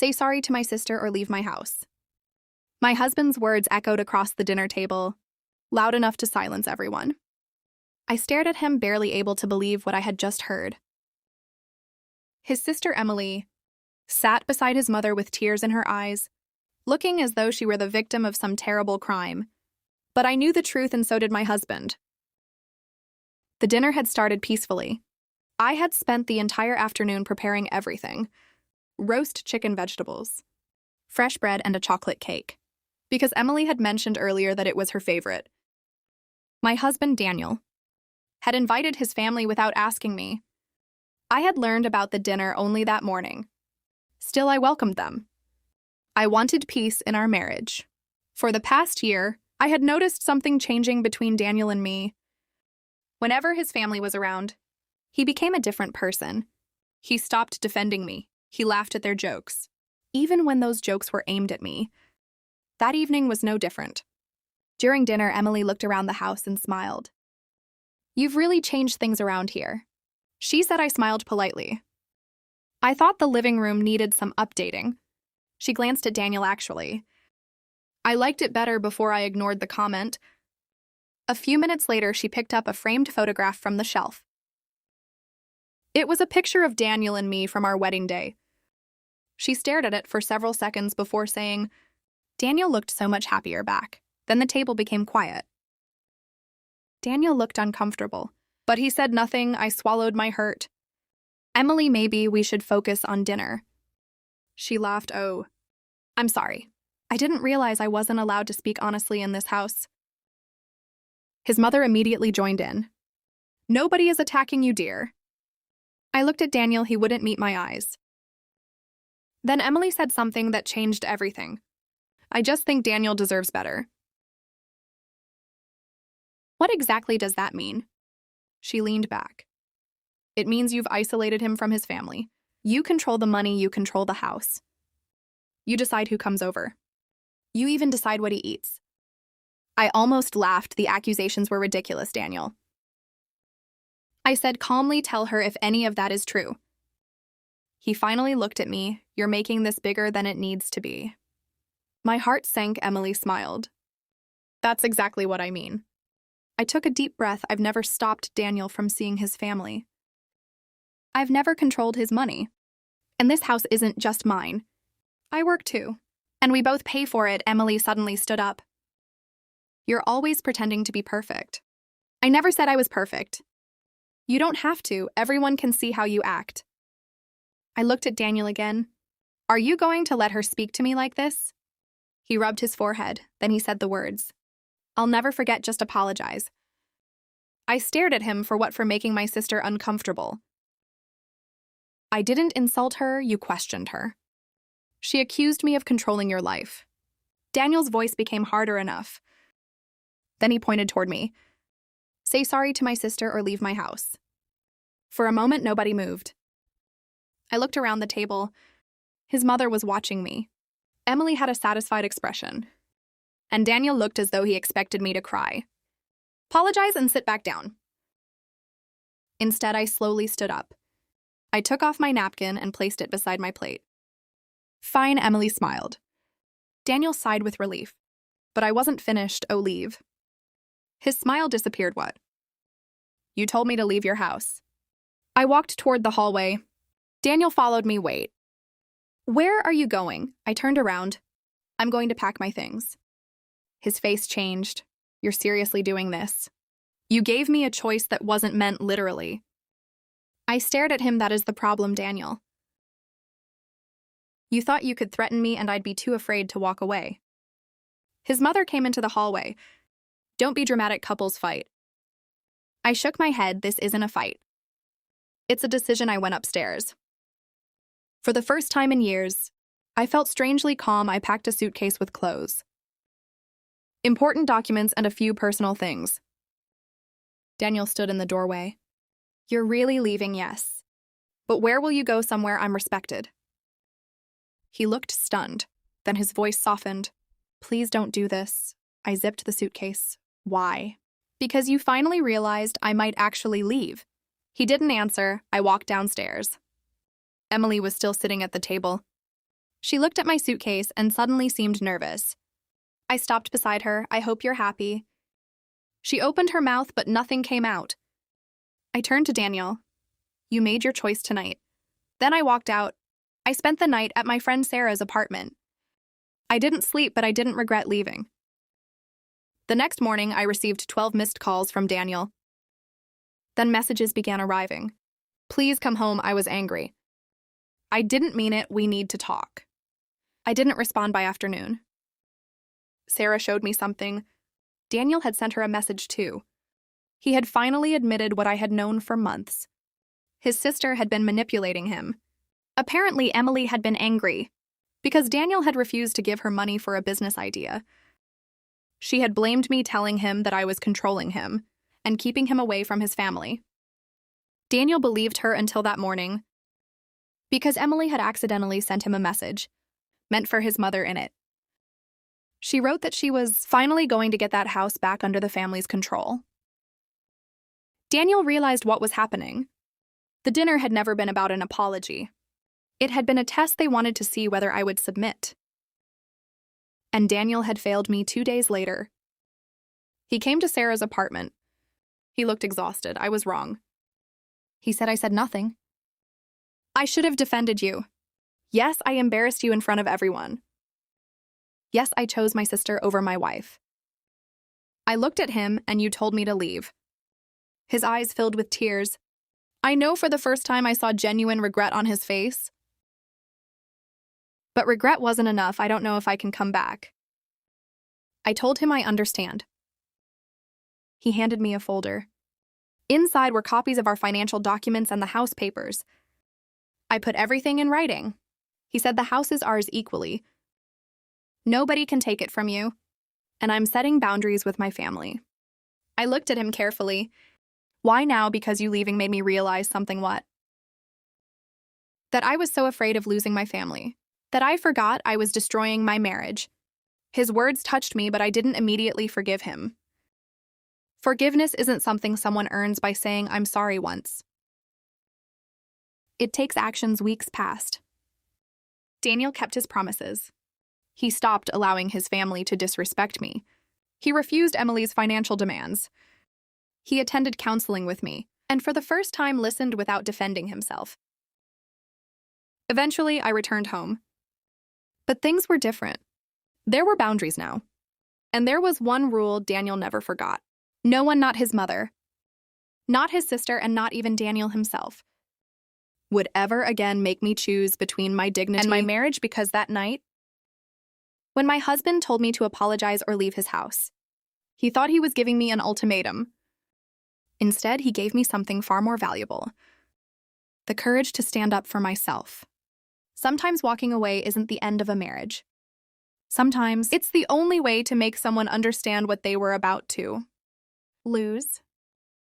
Say sorry to my sister or leave my house. My husband's words echoed across the dinner table, loud enough to silence everyone. I stared at him, barely able to believe what I had just heard. His sister Emily sat beside his mother with tears in her eyes, looking as though she were the victim of some terrible crime. But I knew the truth, and so did my husband. The dinner had started peacefully. I had spent the entire afternoon preparing everything: roast chicken, vegetables, fresh bread, and a chocolate cake, because Emily had mentioned earlier that it was her favorite. My husband, Daniel, had invited his family without asking me. I had learned about the dinner only that morning. Still, I welcomed them. I wanted peace in our marriage. For the past year, I had noticed something changing between Daniel and me. Whenever his family was around, he became a different person. He stopped defending me. He laughed at their jokes, even when those jokes were aimed at me. That evening was no different. During dinner, Emily looked around the house and smiled. "You've really changed things around here," she said. I smiled politely. I thought the living room needed some updating. She glanced at Daniel. Actually, I liked it better before I ignored the comment. A few minutes later, she picked up a framed photograph from the shelf. It was a picture of Daniel and me from our wedding day. She stared at it for several seconds before saying, "Daniel looked so much happier back." Then the table became quiet. Daniel looked uncomfortable, but he said nothing. I swallowed my hurt. "Emily, maybe we should focus on dinner." She laughed. "Oh, I'm sorry. I didn't realize I wasn't allowed to speak honestly in this house." His mother immediately joined in. "Nobody is attacking you, dear." I looked at Daniel. He wouldn't meet my eyes. Then Emily said something that changed everything. "I just think Daniel deserves better." "What exactly does that mean?" She leaned back. "It means you've isolated him from his family. You control the money, you control the house. You decide who comes over. You even decide what he eats." I almost laughed. The accusations were ridiculous, Daniel. I said calmly, "Tell her if any of that is true." He finally looked at me. "You're making this bigger than it needs to be." My heart sank. Emily smiled. "That's exactly what I mean." I took a deep breath. I've never stopped Daniel from seeing his family. I've never controlled his money. And this house isn't just mine. I work too. And we both pay for it. Emily suddenly stood up. "You're always pretending to be perfect." "I never said I was perfect." "You don't have to. Everyone can see how you act." I looked at Daniel again. "Are you going to let her speak to me like this?" He rubbed his forehead. Then he said the words, "I'll never forget, just apologize." I stared at him. For making my sister uncomfortable. "I didn't insult her, you questioned her. She accused me of controlling your life." Daniel's voice became harder enough. Then he pointed toward me. "Say sorry to my sister or leave my house." For a moment, nobody moved. I looked around the table. His mother was watching me. Emily had a satisfied expression. And Daniel looked as though he expected me to cry. "Apologize and sit back down." Instead, I slowly stood up. I took off my napkin and placed it beside my plate. "Fine," Emily smiled. Daniel sighed with relief. But I wasn't finished. "Oh, leave." His smile disappeared. "What?" "You told me to leave your house." I walked toward the hallway. Daniel followed me. "Wait. Where are you going?" I turned around. "I'm going to pack my things." His face changed. "You're seriously doing this? You gave me a choice that wasn't meant literally." I stared at him. "That is the problem, Daniel. You thought you could threaten me and I'd be too afraid to walk away." His mother came into the hallway. "Don't be dramatic, couples fight." I shook my head. "This isn't a fight. It's a decision." I went upstairs. For the first time in years, I felt strangely calm. I packed a suitcase with clothes, important documents, and a few personal things. Daniel stood in the doorway. "You're really leaving?" "Yes. But where will you go?" "Somewhere I'm respected." He looked stunned. Then his voice softened. "Please don't do this." I zipped the suitcase. "Why?" "Because you finally realized I might actually leave." He didn't answer. I walked downstairs. Emily was still sitting at the table. She looked at my suitcase and suddenly seemed nervous. I stopped beside her. I hope you're happy. She opened her mouth, but nothing came out. I turned to Daniel. You made your choice tonight. Then I walked out. I spent the night at my friend Sarah's apartment. I didn't sleep, but I didn't regret leaving. The next morning, I received 12 missed calls from Daniel. Then messages began arriving. Please come home, I was angry. I didn't mean it, we need to talk. I didn't respond by afternoon. Sarah showed me something. Daniel had sent her a message too. He had finally admitted what I had known for months. His sister had been manipulating him. Apparently, Emily had been angry because Daniel had refused to give her money for a business idea. She had blamed me, telling him that I was controlling him and keeping him away from his family. Daniel believed her until that morning because Emily had accidentally sent him a message meant for his mother in it. She wrote that she was finally going to get that house back under the family's control. Daniel realized what was happening. The dinner had never been about an apology. It had been a test they wanted to see whether I would submit. And Daniel had failed me 2 days later. He came to Sarah's apartment. He looked exhausted. I was wrong. He said I said nothing. I should have defended you. Yes, I embarrassed you in front of everyone. Yes, I chose my sister over my wife. I looked at him and you told me to leave. His eyes filled with tears. I know for the first time I saw genuine regret on his face. But regret wasn't enough. I don't know if I can come back. I told him I understand. He handed me a folder. Inside were copies of our financial documents and the house papers. I put everything in writing. He said the house is ours equally. Nobody can take it from you, and I'm setting boundaries with my family. I looked at him carefully. Why now? Because you leaving made me realize something. What? That I was so afraid of losing my family, that I forgot I was destroying my marriage. His words touched me, but I didn't immediately forgive him. Forgiveness isn't something someone earns by saying I'm sorry once. It takes actions. Weeks passed. Daniel kept his promises. He stopped allowing his family to disrespect me. He refused Emily's financial demands. He attended counseling with me, and for the first time listened without defending himself. Eventually, I returned home. But things were different. There were boundaries now. And there was one rule Daniel never forgot. No one, not his mother, not his sister, and not even Daniel himself, would ever again make me choose between my dignity and my marriage, because that night, when my husband told me to apologize or leave his house, he thought he was giving me an ultimatum. Instead, he gave me something far more valuable: the courage to stand up for myself. Sometimes walking away isn't the end of a marriage. Sometimes it's the only way to make someone understand what they were about to lose.